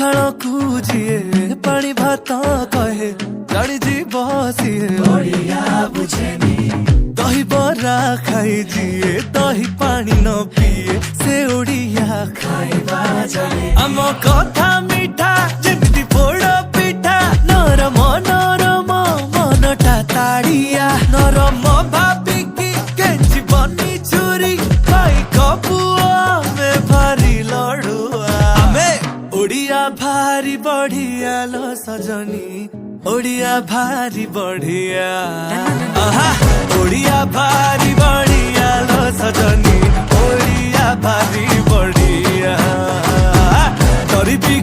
पखाल कुजिए पानी भात कहे चढ़ी जी बसिए दही बरा खाई जिए दही पानी न पिए से ओडिया खाइबा जाने आम कथा मिठा जेमिति पोड़ पिठा नरम नरम मनटा ताड़िया नरम भाबिकी केंची बनी छुरी भाई कपुआ में भारी लड़ुआ आमे ओडिया भारी बढ़िया लो सजनी ओडिया भारी बढ़िया आहा ओडिया भारी बढ़िया लो सजनी ओडिया भारी बढ़िया तोरी भी